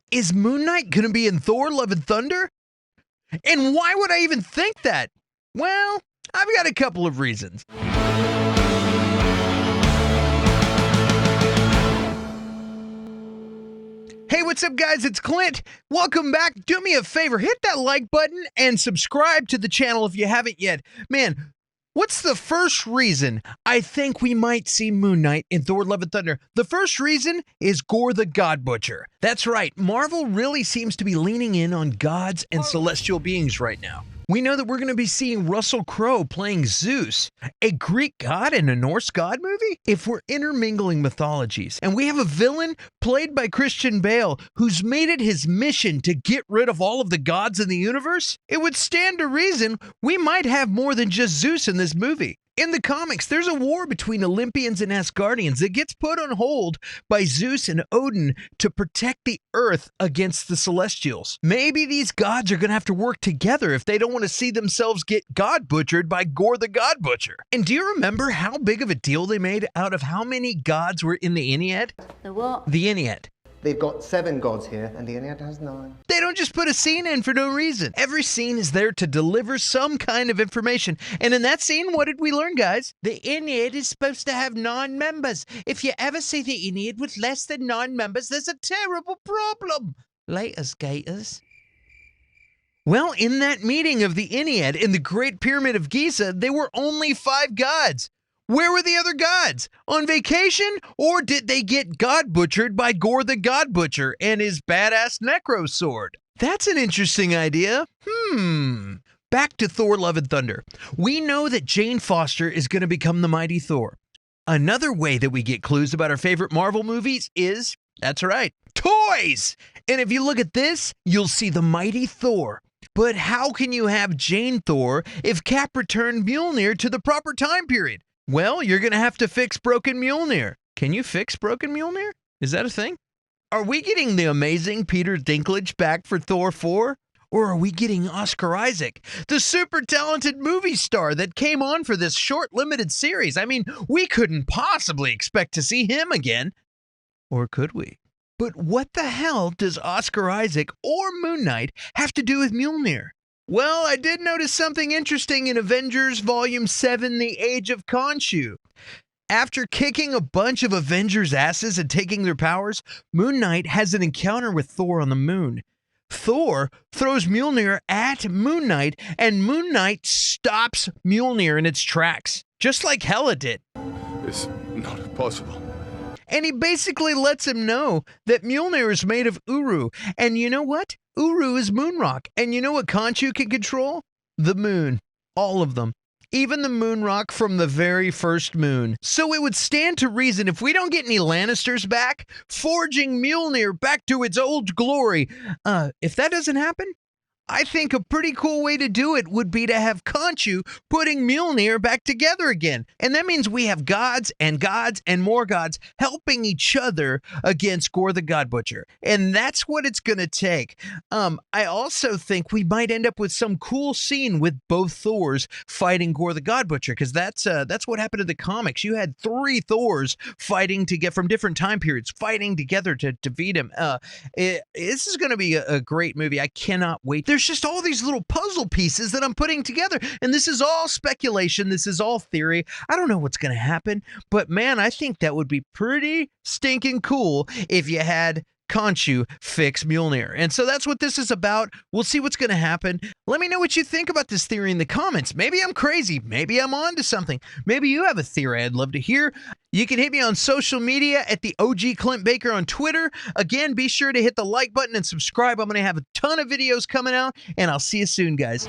Is Moon Knight going to be in Thor Love and Thunder? And why would I even think that? Well, I've got a couple of reasons. Hey, what's up, guys? It's Clint. Welcome back. Do me a favor, hit that like button and subscribe to the channel if you haven't yet. Man, what's the first reason I think we might see Moon Knight in Thor Love and Thunder? The first reason is Gore the God Butcher. That's right, Marvel really seems to be leaning in on gods and celestial beings right now. We know that we're going to be seeing Russell Crowe playing Zeus, a Greek god in a Norse god movie? If we're intermingling mythologies, and we have a villain played by Christian Bale who's made it his mission to get rid of all of the gods in the universe, it would stand to reason we might have more than just Zeus in this movie. In the comics, there's a war between Olympians and Asgardians that gets put on hold by Zeus and Odin to protect the Earth against the Celestials. Maybe these gods are going to have to work together if they don't want to see themselves get God butchered by Gore the God Butcher. And do you remember how big of a deal they made out of how many gods were in the Ennead? The what? The Ennead. They've got 7 gods here, and the Ennead has 9. They don't just put a scene in for no reason. Every scene is there to deliver some kind of information. And in that scene, what did we learn, guys? The Ennead is supposed to have 9 members. If you ever see the Ennead with less than 9 members, there's a terrible problem. Laters, gators. Well, in that meeting of the Ennead in the Great Pyramid of Giza, there were only 5 gods. Where were the other gods? On vacation? Or did they get God butchered by Gore the God Butcher and his badass necro sword? That's an interesting idea. Back to Thor Love and Thunder. We know that Jane Foster is going to become the mighty Thor. Another way that we get clues about our favorite Marvel movies is, that's right, toys! And if you look at this, you'll see the mighty Thor. But how can you have Jane Thor if Cap returned Mjölnir to the proper time period? Well, you're going to have to fix broken Mjölnir. Can you fix broken Mjölnir? Is that a thing? Are we getting the amazing Peter Dinklage back for Thor 4? Or are we getting Oscar Isaac, the super talented movie star that came on for this short limited series? I mean, we couldn't possibly expect to see him again. Or could we? But what the hell does Oscar Isaac or Moon Knight have to do with Mjölnir? Well, I did notice something interesting in Avengers Volume 7, The Age of Khonshu. After kicking a bunch of Avengers' asses and taking their powers, Moon Knight has an encounter with Thor on the moon. Thor throws Mjölnir at Moon Knight, and Moon Knight stops Mjölnir in its tracks, just like Hela did. It's not possible. And he basically lets him know that Mjölnir is made of Uru. And you know what? Uru is moon rock. And you know what Khonshu can control? The moon. All of them. Even the moon rock from the very first moon. So it would stand to reason if we don't get any Lannisters back, forging Mjölnir back to its old glory. If that doesn't happen, I think a pretty cool way to do it would be to have Khonshu putting Mjölnir back together again. And that means we have gods and more gods helping each other against Gore the God Butcher. And that's what it's going to take. I also think we might end up with some cool scene with both Thors fighting Gore the God Butcher, because that's what happened in the comics. You had 3 Thors fighting to get from different time periods, fighting together to defeat him. This is going to be a great movie. I cannot wait. There's just all these little puzzle pieces that I'm putting together, and this is all speculation. This is all theory. I don't know what's going to happen, but man, I think that would be pretty stinking cool if you had Khonshu fix Mjölnir. And so that's what this is about. We'll see what's going to happen. Let me know what you think about this theory in the comments. Maybe I'm crazy. Maybe I'm onto something. Maybe you have a theory I'd love to hear. You can hit me on social media at the OG Clint Baker on Twitter. Again, be sure to hit the like button and subscribe. I'm going to have a ton of videos coming out, and I'll see you soon, guys.